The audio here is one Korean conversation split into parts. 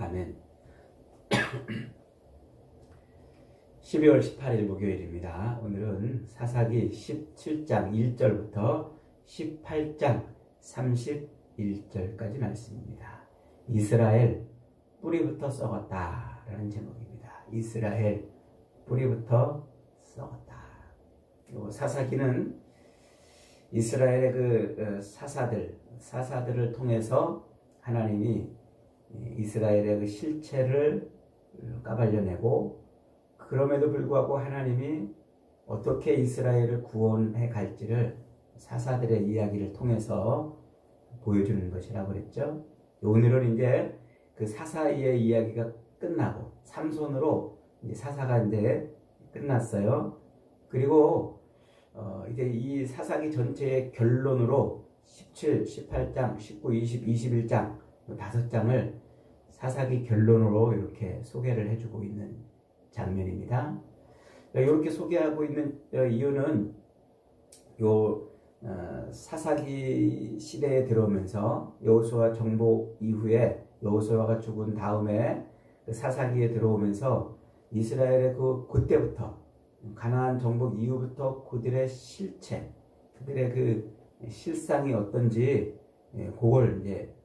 아멘. 12월 18일 목요일입니다. 오늘은 사사기 17장 1절부터 18장 31절까지 말씀입니다. 이스라엘 뿌리부터 썩었다 라는 제목입니다. 이스라엘 뿌리부터 썩었다. 사사기는 이스라엘의 그 사사들을 통해서 하나님이 이스라엘의 그 실체를 까발려내고, 그럼에도 불구하고 하나님이 어떻게 이스라엘을 구원해 갈지를 사사들의 이야기를 통해서 보여주는 것이라고 그랬죠. 오늘은 이제 그 사사의 이야기가 끝나고 삼손으로 이제 사사가 이제 끝났어요. 그리고 이제 이 사사기 전체의 결론으로 17, 18장, 19, 20, 21장 5장을 사사기 결론으로 이렇게 소개를 해주고 있는 장면입니다. 이렇게 소개하고 있는 이유는 사사기 시대에 들어오면서 여호수아 정복 이후에 여호수아가 죽은 다음에 사사기에 들어오면서 이스라엘의 그때부터 가나안 정복 이후부터 그들의 실체, 그들의 그 실상이 어떤지 그걸 이제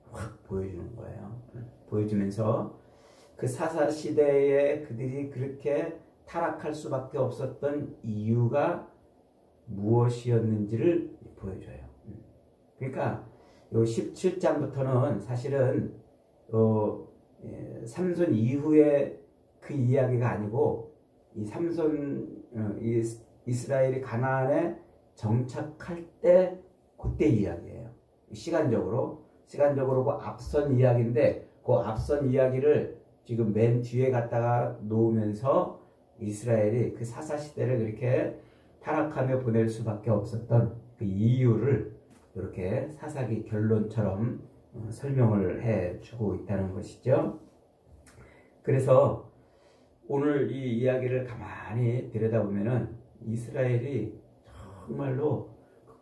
확 보여주는 거예요. 보여주면서 그 사사 시대에 그들이 그렇게 타락할 수밖에 없었던 이유가 무엇이었는지를 보여줘요. 그러니까 요 17장부터는 사실은 삼손 이후의 그 이야기가 아니고 이 삼손 이스라엘이 가나안에 정착할 때 그때 이야기예요. 시간적으로 그 앞선 이야기인데 그 앞선 이야기를 지금 맨 뒤에 갖다가 놓으면서 이스라엘이 그 사사 시대를 그렇게 타락하며 보낼 수밖에 없었던 그 이유를 이렇게 사사기 결론처럼 설명을 해주고 있다는 것이죠. 그래서 오늘 이 이야기를 가만히 들여다보면은 이스라엘이 정말로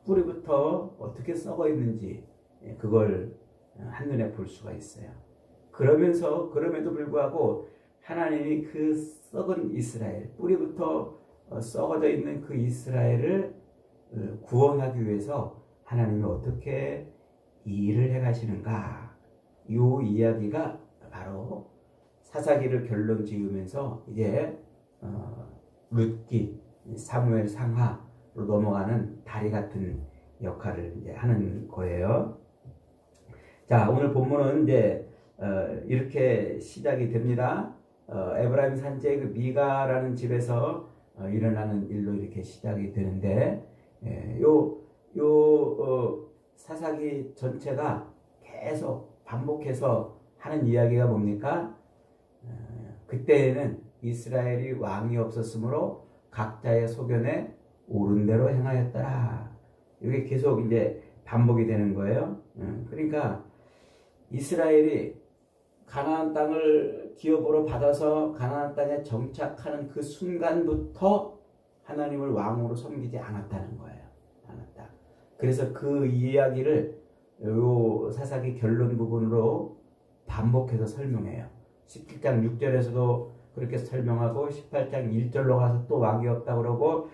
뿌리부터 어떻게 썩어 있는지 그걸 한눈에 볼 수가 있어요. 그럼에도 불구하고 하나님이 그 썩은 이스라엘, 뿌리부터 썩어져 있는 그 이스라엘을 구원하기 위해서 하나님이 어떻게 일을 해 가시는가, 이 이야기가 바로 사사기를 결론 지으면서 이제 룻기, 사무엘 상하로 넘어가는 다리 같은 역할을 이제 하는 거예요. 자, 오늘 본문은 이제 이렇게 시작이 됩니다. 에브라임 산지의 그 미가라는 집에서 일어나는 일로 이렇게 시작이 되는데, 사사기 전체가 계속 반복해서 하는 이야기가 뭡니까? 그때에는 이스라엘이 왕이 없었으므로 각자의 소견에 옳은 대로 행하였더라. 이게 계속 이제 반복이 되는 거예요. 그러니까 이스라엘이 가나안 땅을 기업으로 받아서 가나안 땅에 정착하는 그 순간부터 하나님을 왕으로 섬기지 않았다는 거예요. 않았다. 그래서 그 이야기를 요 사사기 결론 부분으로 반복해서 설명해요. 17장 6절에서도 그렇게 설명하고 18장 1절로 가서 또 왕이 없다고 그러고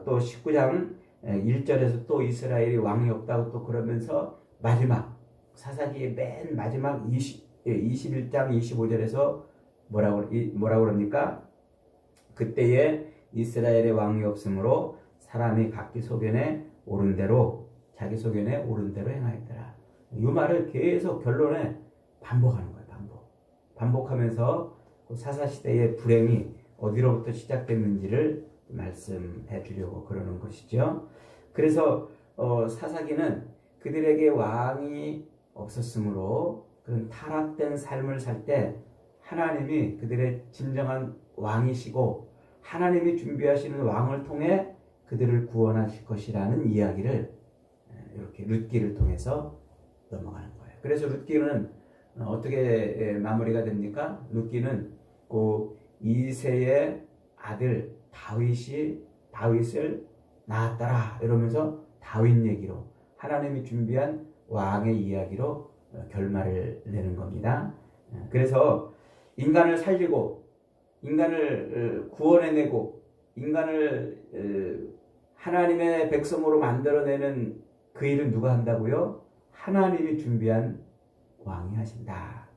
또 19장 1절에서 또 이스라엘이 왕이 없다고 또 그러면서 마지막 사사기의 맨 마지막 21장 25절에서 뭐라고 그럽니까? 그때에 이스라엘의 왕이 없으므로 사람이 각기 소견에 옳은 대로 자기 소견에 옳은 대로 행하였더라. 이 말을 계속 결론에 반복하는 거예요. 반복하면서 그 사사시대의 불행이 어디로부터 시작됐는지를 말씀해 주려고 그러는 것이죠. 그래서 사사기는 그들에게 왕이 없었으므로 그런 타락된 삶을 살 때 하나님이 그들의 진정한 왕이시고 하나님이 준비하시는 왕을 통해 그들을 구원하실 것이라는 이야기를 이렇게 룻기를 통해서 넘어가는 거예요. 그래서 룻기는 어떻게 마무리가 됩니까? 룻기는 그 이새의 아들 다윗을 낳았더라 이러면서 다윗 얘기로 하나님이 준비한 왕의 이야기로 결말을 내는 겁니다. 그래서 인간을 살리고 인간을 구원해내고 인간을 하나님의 백성으로 만들어내는 그 일은 누가 한다고요? 하나님이 준비한 왕이 하신다.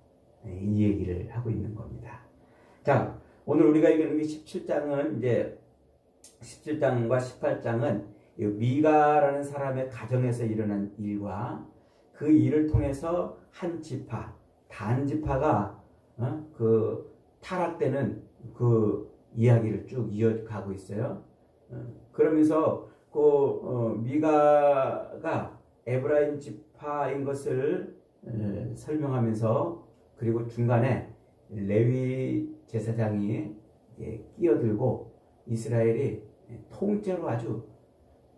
이 얘기를 하고 있는 겁니다. 자, 오늘 우리가 읽은 17장은 이제 17장과 18장은 미가라는 사람의 가정에서 일어난 일과 그 일을 통해서 한 지파, 단 지파가 그 타락되는 그 이야기를 쭉 이어가고 있어요. 그러면서 그 미가가 에브라임 지파인 것을 설명하면서 그리고 중간에 레위 제사장이 끼어들고 이스라엘이 통째로 아주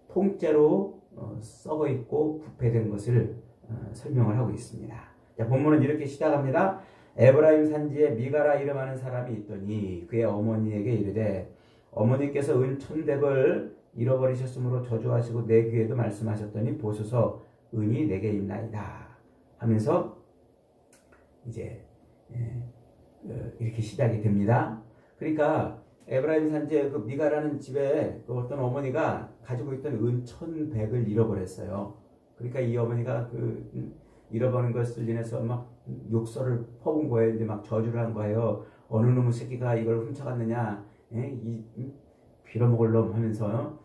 통째로 썩어 있고 부패된 것을 설명을 하고 있습니다. 자, 본문은 이렇게 시작합니다. 에브라임 산지에 미가라 이름하는 사람이 있더니 그의 어머니에게 이르되 어머니께서 은 1,100을 잃어버리셨으므로 저주하시고 내 귀에도 말씀하셨더니 보소서 은이 내게 있나이다 하면서 이제 이렇게 시작이 됩니다. 그러니까 에브라임 산지에 그 미가라는 집에 그 어떤 어머니가 가지고 있던 은 1,100을 잃어버렸어요. 그러니까 이 어머니가 그 잃어버린 것을 인해서 막 욕설을 퍼본 거예요. 이제 막 저주를 한 거예요. 어느 놈의 새끼가 이걸 훔쳐갔느냐, 이 빌어먹을 놈 하면서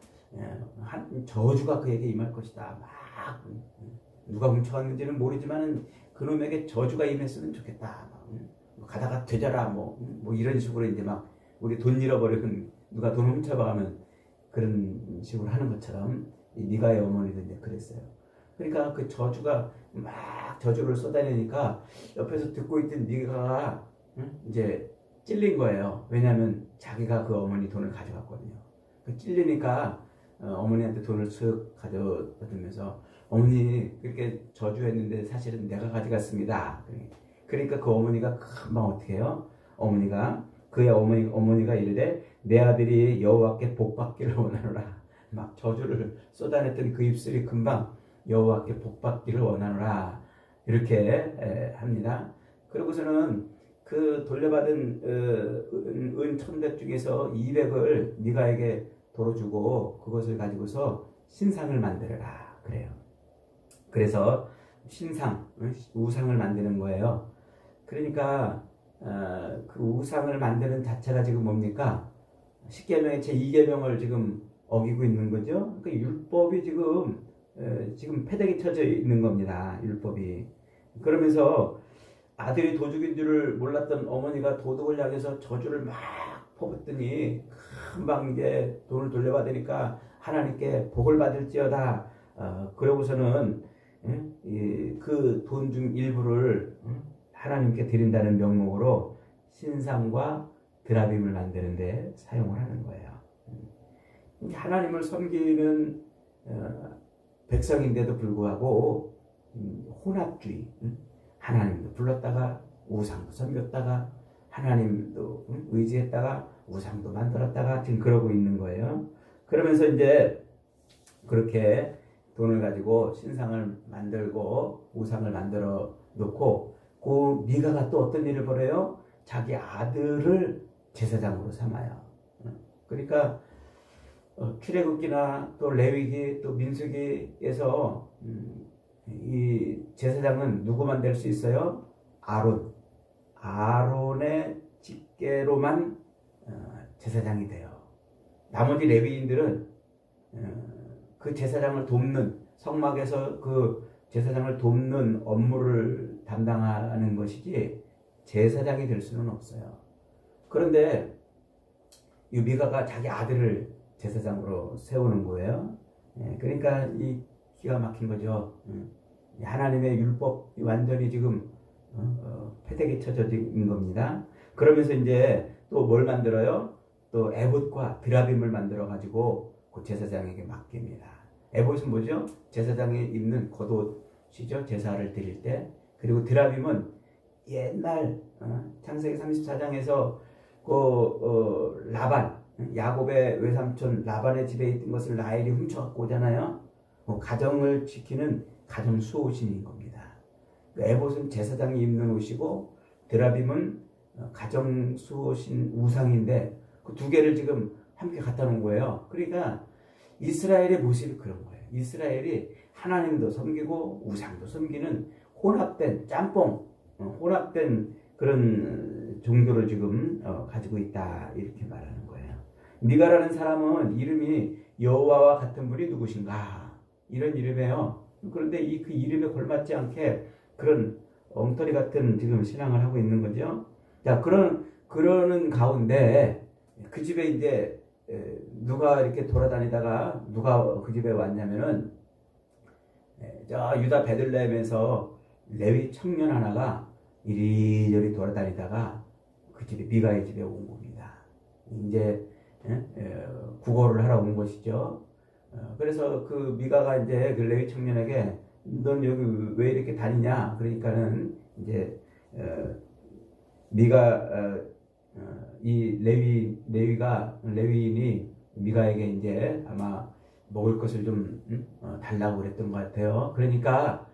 한 저주가 그에게 임할 것이다. 막 누가 훔쳐갔는지는 모르지만은 그놈에게 저주가 임했으면 좋겠다. 가다가 되져라 뭐 이런 식으로 이제 막 우리 돈 잃어버리면 누가 돈 훔쳐가면 그런 식으로 하는 것처럼 이 미가의 어머니도 이제 그랬어요. 그러니까 그 저주가 막 저주를 쏟아내니까 옆에서 듣고 있던 미가가 이제 찔린 거예요. 왜냐하면 자기가 그 어머니 돈을 가져갔거든요. 그 찔리니까 어머니한테 돈을 쓱 가져다면서 어머니 그렇게 저주했는데 사실은 내가 가져갔습니다. 그러니까 그 어머니가 금방 어떻게 해요? 어머니가 그의 어머니가 이르되 내 아들이 여호와께 복받기를 원하노라. 막 저주를 쏟아냈더니 그 입술이 금방 여호와께 복받기를 원하노라 이렇게 합니다. 그러고서는 그 돌려받은 은 1,100 중에서 200을 미가에게 도로 주고 그것을 가지고서 신상을 만들어라 그래요. 그래서 신상, 우상을 만드는 거예요. 그러니까 그 우상을 만드는 자체가 지금 뭡니까? 10계명의 제2계명을 지금 어기고 있는 거죠. 그러니까 율법이 지금 패대기 쳐져 있는 겁니다. 율법이. 그러면서 아들이 도둑인 줄을 몰랐던 어머니가 도둑을 향해서 저주를 막 퍼붓더니 금방 이제 돈을 돌려받으니까 하나님께 복을 받을지어다. 그러고서는 그 돈 중 일부를 하나님께 드린다는 명목으로 신상과 드라빔을 만드는데 사용을 하는 거예요. 하나님을 섬기는 백성인데도 불구하고 혼합주의, 하나님도 불렀다가 우상도 섬겼다가 하나님도 의지했다가 우상도 만들었다가 지금 그러고 있는 거예요. 그러면서 이제 그렇게 돈을 가지고 신상을 만들고 우상을 만들어 놓고 그 미가가 또 어떤 일을 벌여요? 자기 아들을 제사장으로 삼아요. 그러니까 출애굽기나 또 레위기 또 민수기에서 이 제사장은 누구만 될 수 있어요? 아론의 집계로만 제사장이 돼요. 나머지 레위인들은 그 제사장을 돕는 성막에서 그 제사장을 돕는 업무를 담당하는 것이지 제사장이 될 수는 없어요. 그런데 이 미가가 자기 아들을 제사장으로 세우는 거예요. 그러니까 이 기가 막힌 거죠. 하나님의 율법이 완전히 지금 패대기 쳐진 겁니다. 그러면서 이제 또 뭘 만들어요? 또 에봇과 드라빔을 만들어 가지고 그 제사장에게 맡깁니다. 에봇은 뭐죠? 제사장이 입는 겉옷이죠. 제사를 드릴 때. 그리고 드라빔은 옛날 창세기 34장에서 그 라반, 야곱의 외삼촌 라반의 집에 있던 것을 라헬이 훔쳐갖고 오잖아요. 가정을 지키는 가정 수호신인 겁니다. 에봇은 제사장이 입는 옷이고 드라빔은 가정 수호신 우상인데 그 두 개를 지금 함께 갖다 놓은 거예요. 그러니까 이스라엘의 모습이 그런 거예요. 이스라엘이 하나님도 섬기고 우상도 섬기는 혼합된 짬뽕, 혼합된 그런 종교를 지금 가지고 있다 이렇게 말하는 거예요. 미가라는 사람은 이름이 여호와와 같은 분이 누구신가 이런 이름이에요. 그런데 그 이름에 걸맞지 않게 그런 엉터리 같은 지금 신앙을 하고 있는 거죠. 자, 그러는 가운데 그 집에 이제 누가 이렇게 돌아다니다가 누가 그 집에 왔냐면은 저 유다 베들레헴에서 레위 청년 하나가 이리저리 돌아다니다가 그 집에 미가의 집에 온 겁니다. 이제 구걸을 하러 온 것이죠. 그래서 그 미가가 이제 그 레위 청년에게 넌 여기 왜 이렇게 다니냐? 그러니까는 이제 이 레위인이 미가에게 이제 아마 먹을 것을 좀 달라고 그랬던 것 같아요. 그러니까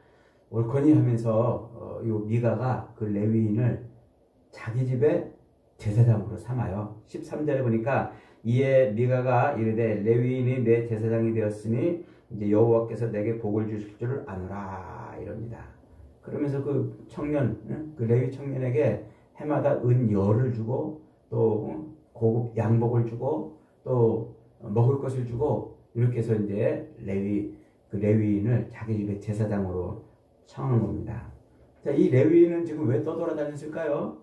옳거니 하면서 이 미가가 그 레위인을 자기 집에 제사장으로 삼아요. 13절에 보니까 이에 미가가 이르되 레위인이 내 제사장이 되었으니 이제 여호와께서 내게 복을 주실 줄을 아노라 이럽니다. 그러면서 그 청년, 그 레위 청년에게 해마다 은 10을 주고 또 고급 양복을 주고 또 먹을 것을 주고 이렇게 해서 이제 그 레위인을 자기 집에 제사장으로 청한 겁니다. 자, 이 레위인은 지금 왜 떠돌아다녔을까요?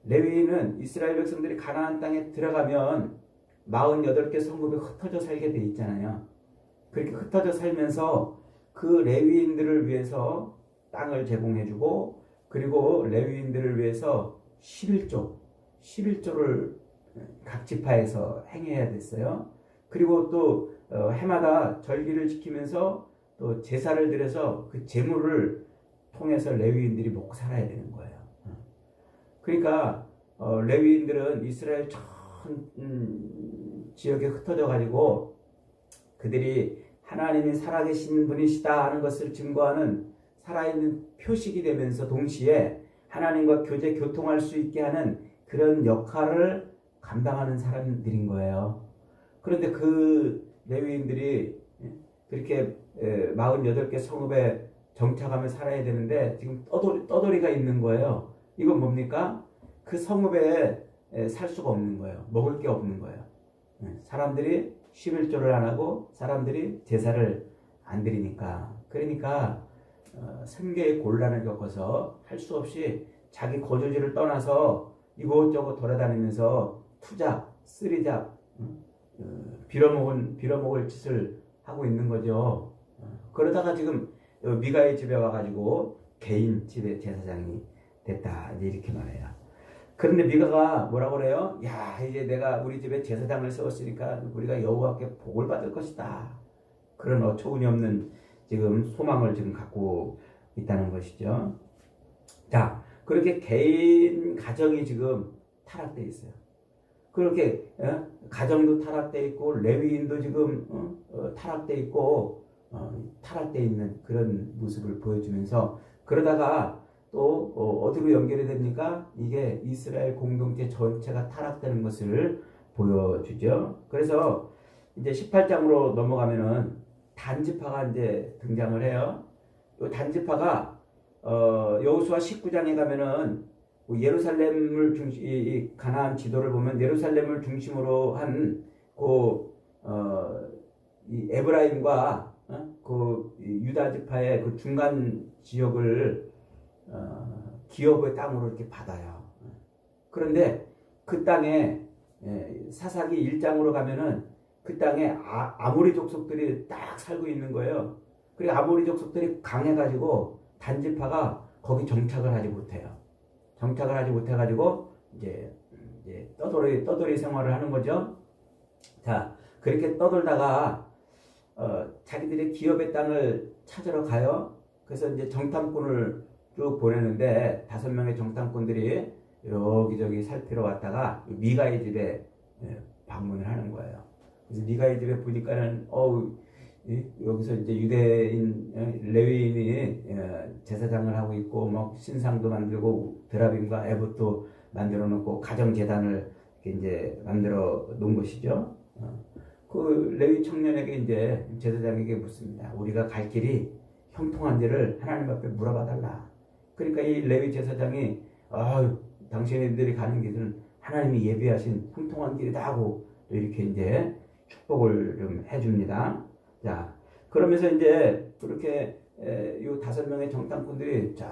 레위인은 이스라엘 백성들이 가나안 땅에 들어가면 48개 성읍에 흩어져 살게 돼 있잖아요. 그렇게 흩어져 살면서 그 레위인들을 위해서 땅을 제공해주고 그리고 레위인들을 위해서 11조를 각 지파에서 행해야 됐어요. 그리고 또 해마다 절기를 지키면서 또 제사를 드려서 그 제물을 통해서 레위인들이 먹고 살아야 되는 거예요. 그러니까 레위인들은 이스라엘 전 지역에 흩어져 가지고 그들이 하나님이 살아계신 분이시다 하는 것을 증거하는 살아있는 표식이 되면서 동시에 하나님과 교통할 수 있게 하는 그런 역할을 감당하는 사람들인 거예요. 그런데 그 레위인들이 그렇게 48개 성읍에 정착하며 살아야 되는데 지금 떠돌이가 있는 거예요. 이건 뭡니까? 그 성읍에 살 수가 없는 거예요. 먹을 게 없는 거예요. 사람들이 11조를 안 하고 사람들이 제사를 안 드리니까. 그러니까 생계의 곤란을 겪어서 할 수 없이 자기 거주지를 떠나서 이곳저곳 돌아다니면서 투잡, 쓰리잡, 빌어먹을 짓을 하고 있는 거죠. 그러다가 지금 미가의 집에 와가지고 개인 집에 제사장이 됐다 이렇게 말해요. 그런데 미가가 뭐라고 그래요? 야, 이제 내가 우리 집에 제사장을 세웠으니까 우리가 여호와께 복을 받을 것이다. 그런 어처구니 없는 지금 소망을 지금 갖고 있다는 것이죠. 자, 그렇게 개인 가정이 지금 타락되어 있어요. 그렇게 가정도 타락되어 있고 레위인도 지금 타락되어 있고 타락되어 있는 그런 모습을 보여주면서 그러다가 또 어디로 연결이 됩니까? 이게 이스라엘 공동체 전체가 타락되는 것을 보여주죠. 그래서 이제 18장으로 넘어가면은 단지파가 이제 등장을 해요. 이 단지파가 여호수아 19장에 가면은 예루살렘을 이 가나안 지도를 보면 예루살렘을 중심으로 한 이 에브라임과 그 유다 지파의 그 중간 지역을 기업의 땅으로 이렇게 받아요. 그런데 그 땅에 사사기 1장으로 가면은 그 땅에 아모리 족속들이 딱 살고 있는 거예요. 그리고 아모리 족속들이 강해가지고 단지파가 거기 정착을 하지 못해요. 정착을 하지 못해가지고 이제 떠돌이 생활을 하는 거죠. 자, 그렇게 떠돌다가 자기들의 기업의 땅을 찾으러 가요. 그래서 이제 정탐꾼을 쭉 보내는데 5명의 정탐꾼들이 여기저기 살피러 왔다가 미가의 집에 방문을 하는 거예요. 그래서 미가의 집에 보니까는 여기서 이제 유대인 레위인이 제사장을 하고 있고 뭐 신상도 만들고 드라빔과 에봇도 만들어 놓고 가정 제단을 이제 만들어 놓은 것이죠. 그 레위 청년에게 이제 제사장에게 묻습니다. 우리가 갈 길이 형통한지를 하나님 앞에 물어봐 달라. 그러니까 이 레위 제사장이 당신들이 가는 길은 하나님이 예비하신 형통한 길이다 하고 또 이렇게 이제 축복을 좀 해줍니다. 자, 그러면서 이제 그렇게 이 5명의 정탐꾼들이 저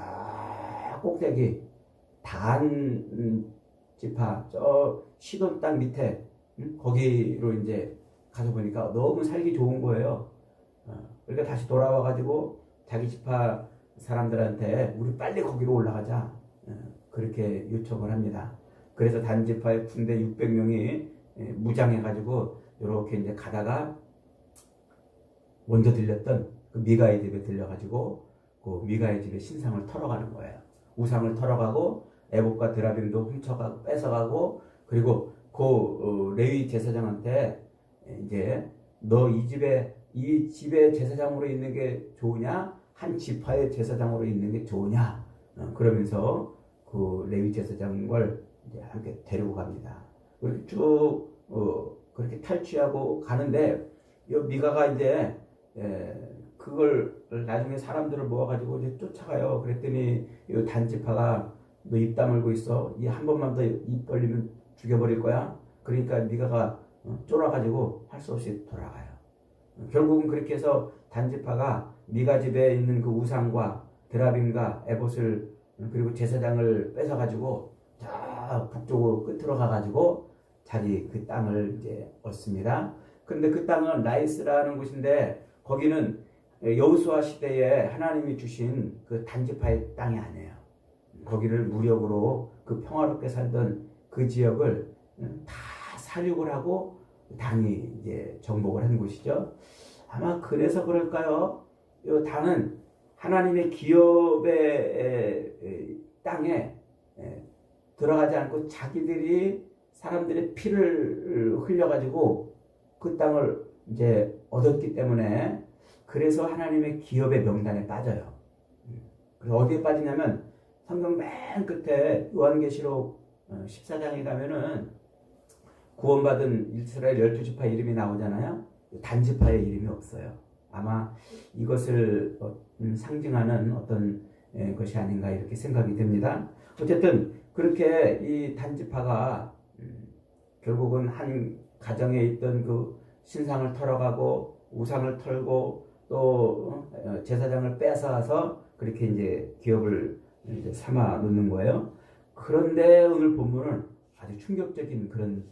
꼭대기 단 지파 저 시돈 땅 밑에 거기로 이제 가서 보니까 너무 살기 좋은 거예요. 그러니까 다시 돌아와 가지고 자기 지파 사람들한테 우리 빨리 거기로 올라가자 그렇게 요청을 합니다. 그래서 단 지파의 군대 600명이 무장해 가지고 이렇게 이제 가다가 먼저 들렸던 그 미가의 집에 들려가지고 그 미가의 집에 신상을 털어가는 거예요. 우상을 털어가고 에봇과 드라빔도 훔쳐가고 뺏어가고 그리고 그 레위 제사장한테 이제 너 이 집에 제사장으로 있는 게 좋으냐? 한 지파의 제사장으로 있는 게 좋으냐? 그러면서 그 레위 제사장을 이제 함께 데리고 갑니다. 그렇게 쭉 그렇게 탈취하고 가는데 이 미가가 이제 그걸 나중에 사람들을 모아가지고 이제 쫓아가요. 그랬더니 이 단지파가 너 입 다물고 있어. 이 한 번만 더 입 벌리면 죽여버릴 거야. 그러니까 미가가 쫄아가지고 할 수 없이 돌아가요. 결국은 그렇게 해서 단지파가 미가 집에 있는 그 우상과 드라빔과 에봇을 그리고 제사장을 뺏어가지고 저 북쪽으로 끝으로 가가지고 자기 그 땅을 이제 얻습니다. 그런데 그 땅은 라이스라는 곳인데 거기는 여호수아 시대에 하나님이 주신 그 단지파의 땅이 아니에요. 거기를 무력으로 그 평화롭게 살던 그 지역을 다 살육을 하고 단이 이제 정복을 한 곳이죠. 아마 그래서 그럴까요? 이 단은 하나님의 기업의 땅에 들어가지 않고 자기들이 사람들의 피를 흘려가지고 그 땅을 이제 얻었기 때문에 그래서 하나님의 기업의 명단에 빠져요. 그래서 어디에 빠지냐면 성경 맨 끝에 요한계시록 14장에 가면은 구원받은 이스라엘 12지파 이름이 나오잖아요. 단지파의 이름이 없어요. 아마 이것을 상징하는 어떤 것이 아닌가 이렇게 생각이 듭니다. 어쨌든 그렇게 이 단지파가 결국은 한 가정에 있던 그 신상을 털어가고 우상을 털고 또 제사장을 뺏어와서 그렇게 이제 기업을 이제 삼아 놓는 거예요. 그런데 오늘 본문은 아주 충격적인 그런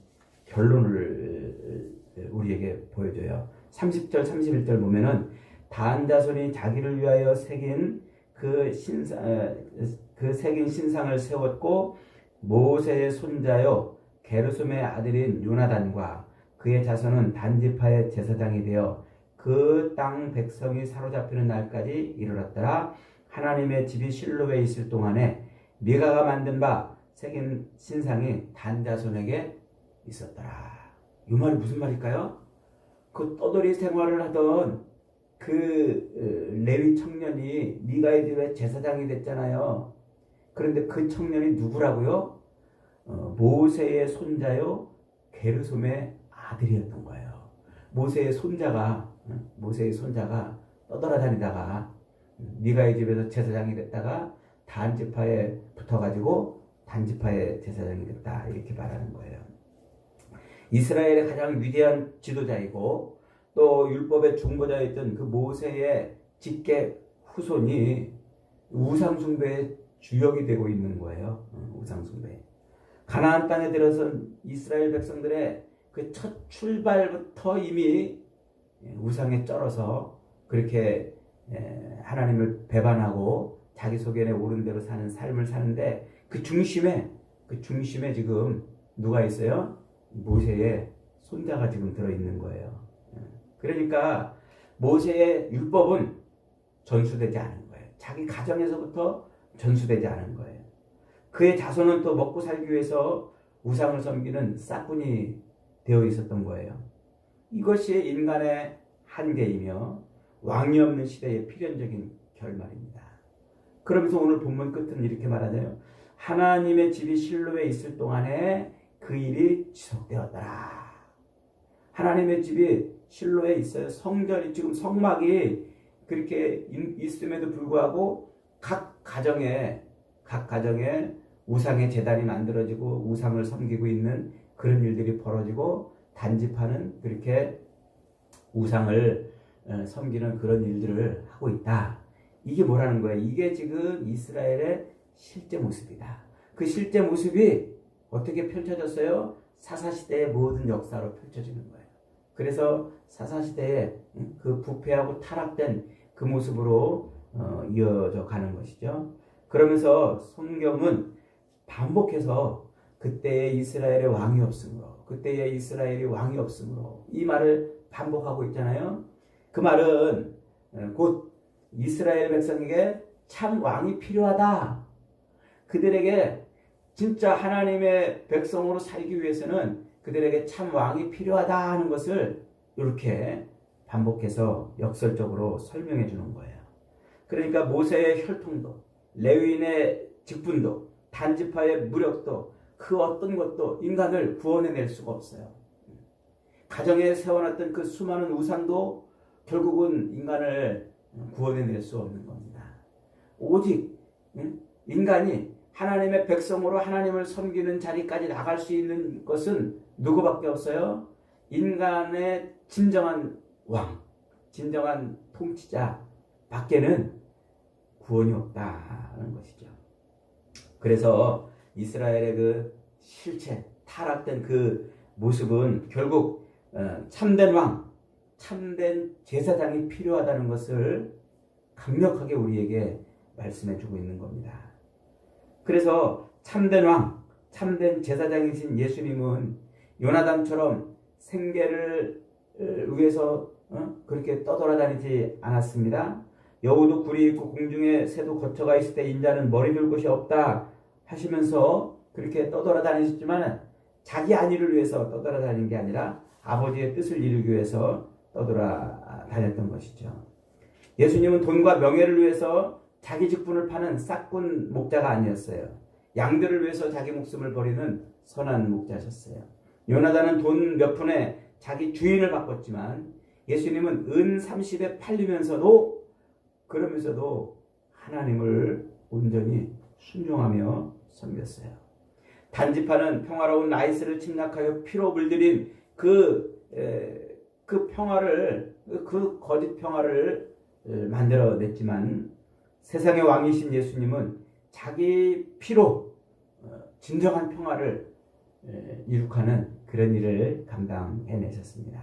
결론을 우리에게 보여줘요. 30절 31절 보면은 단 자손이 자기를 위하여 새긴 그 새긴 신상을 세웠고 모세의 손자요 게르솜의 아들인 요나단과 그의 자손은 단지파의 제사장이 되어 그 땅 백성이 사로잡히는 날까지 이르렀더라. 하나님의 집이 실로에 있을 동안에 미가가 만든 바 새긴 신상이 단 자손에게 있었더라. 이 말이 무슨 말일까요? 그 떠돌이 생활을 하던 그 레위 청년이 미가의 집에 제사장이 됐잖아요. 그런데 그 청년이 누구라고요? 모세의 손자요 게르솜의 아들이었던 거예요. 모세의 손자가 떠돌아다니다가 미가의 집에서 제사장이 됐다가 단지파에 붙어가지고 단지파의 제사장이 됐다 이렇게 말하는 거예요. 이스라엘의 가장 위대한 지도자이고 또 율법의 중보자였던 그 모세의 직계 후손이 우상숭배의 주역이 되고 있는 거예요. 우상숭배. 가나안 땅에 들어선 이스라엘 백성들의 그 첫 출발부터 이미 우상에 쩔어서 그렇게 하나님을 배반하고 자기 소견에 오른 대로 사는 삶을 사는데 그 중심에 지금 누가 있어요? 모세의 손자가 지금 들어있는 거예요. 그러니까 모세의 율법은 전수되지 않은 거예요. 자기 가정에서부터 전수되지 않은 거예요. 그의 자손은 또 먹고 살기 위해서 우상을 섬기는 싹군이 되어 있었던 거예요. 이것이 인간의 한계이며 왕이 없는 시대의 필연적인 결말입니다. 그러면서 오늘 본문 끝은 이렇게 말하네요. 하나님의 집이 실로에 있을 동안에 그 일이 지속되었더라. 하나님의 집이 실로에 있어요. 성전이 지금 성막이 그렇게 있음에도 불구하고 각 가정에 우상의 제단이 만들어지고 우상을 섬기고 있는 그런 일들이 벌어지고 단지파는 그렇게 우상을 섬기는 그런 일들을 하고 있다. 이게 뭐라는 거예요? 이게 지금 이스라엘의 실제 모습이다. 그 실제 모습이 어떻게 펼쳐졌어요? 사사시대의 모든 역사로 펼쳐지는 거예요. 그래서 사사시대에 그 부패하고 타락된 그 모습으로 이어져 가는 것이죠. 그러면서 성경은 반복해서 그때의 이스라엘의 왕이 없으므로, 그때의 이스라엘이 왕이 없으므로 이 말을 반복하고 있잖아요. 그 말은 곧 이스라엘 백성에게 참 왕이 필요하다. 그들에게 진짜 하나님의 백성으로 살기 위해서는 그들에게 참 왕이 필요하다 하는 것을 이렇게 반복해서 역설적으로 설명해 주는 거예요. 그러니까 모세의 혈통도, 레위인의 직분도, 단지파의 무력도, 그 어떤 것도 인간을 구원해낼 수가 없어요. 가정에 세워놨던 그 수많은 우상도 결국은 인간을 구원해낼 수 없는 겁니다. 오직 인간이 하나님의 백성으로 하나님을 섬기는 자리까지 나갈 수 있는 것은 누구밖에 없어요? 인간의 진정한 왕, 진정한 통치자 밖에는 구원이 없다는 것이죠. 그래서 이스라엘의 그 실체, 타락된 그 모습은 결국 참된 왕, 참된 제사장이 필요하다는 것을 강력하게 우리에게 말씀해 주고 있는 겁니다. 그래서 참된 왕, 참된 제사장이신 예수님은 요나단처럼 생계를 위해서 그렇게 떠돌아다니지 않았습니다. 여우도 굴이 있고 공중에 새도 거처가 있을 때 인자는 머리 둘 곳이 없다 하시면서 그렇게 떠돌아다니셨지만 자기 안위를 위해서 떠돌아다닌 게 아니라 아버지의 뜻을 이루기 위해서 떠돌아다녔던 것이죠. 예수님은 돈과 명예를 위해서 자기 직분을 파는 싹군 목자가 아니었어요. 양들을 위해서 자기 목숨을 버리는 선한 목자셨어요. 요나단은 돈 몇 푼에 자기 주인을 바꿨지만 예수님은 은 30에 팔리면서도 그러면서도 하나님을 온전히 순종하며 섬겼어요. 단지파는 평화로운 나이스를 침략하여 피로 물들인 그 평화를, 그 거짓 평화를 만들어냈지만 세상의 왕이신 예수님은 자기 피로 진정한 평화를 이룩하는 그런 일을 감당해내셨습니다.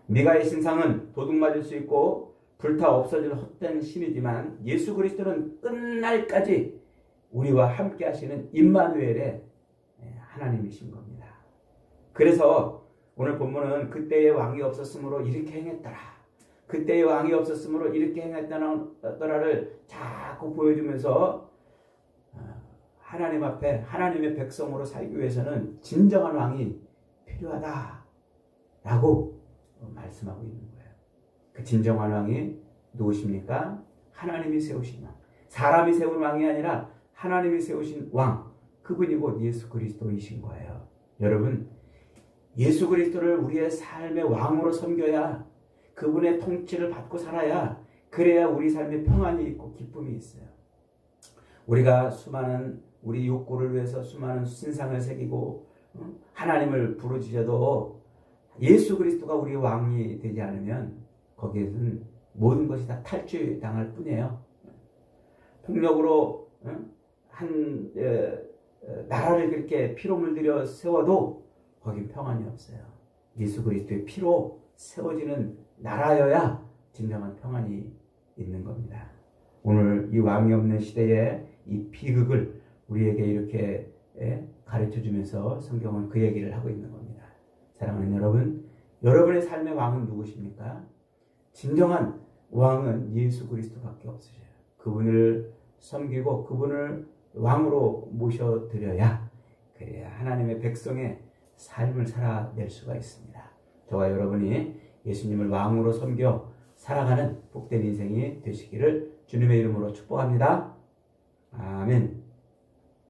미가의 신상은 도둑 맞을 수 있고 불타 없어질 헛된 신이지만 예수 그리스도는 끝날까지 우리와 함께 하시는 임마누엘의 하나님이신 겁니다. 그래서 오늘 본문은 그때의 왕이 없었으므로 이렇게 행했더라, 그때의 왕이 없었으므로 이렇게 행했더라를 자꾸 보여주면서 하나님 앞에 하나님의 백성으로 살기 위해서는 진정한 왕이 필요하다라고 말씀하고 있는 거예요. 그 진정한 왕이 누구십니까? 하나님이 세우신 왕. 사람이 세운 왕이 아니라 하나님이 세우신 왕. 그분이 곧 예수 그리스도이신 거예요. 여러분, 예수 그리스도를 우리의 삶의 왕으로 섬겨야, 그분의 통치를 받고 살아야, 그래야 우리 삶에 평안이 있고 기쁨이 있어요. 우리가 수많은 우리 욕구를 위해서 수많은 신상을 새기고 하나님을 부르짖어도 예수 그리스도가 우리 왕이 되지 않으면 거기에는 모든 것이 다 탈취당할 뿐이에요. 폭력으로 한 나라를 그렇게 피로 물들여 세워도 거긴 평안이 없어요. 예수 그리스도의 피로 세워지는 나라여야 진정한 평안이 있는 겁니다. 오늘 이 왕이 없는 시대에 이 비극을 우리에게 이렇게 가르쳐 주면서 성경은 그 얘기를 하고 있는 겁니다. 사랑하는 여러분, 여러분의 삶의 왕은 누구십니까? 진정한 왕은 예수 그리스도밖에 없으셔요. 그분을 섬기고 그분을 왕으로 모셔드려야, 그래야 하나님의 백성의 삶을 살아낼 수가 있습니다. 저와 여러분이 예수님을 왕으로 섬겨 살아가는 복된 인생이 되시기를 주님의 이름으로 축복합니다. 아멘.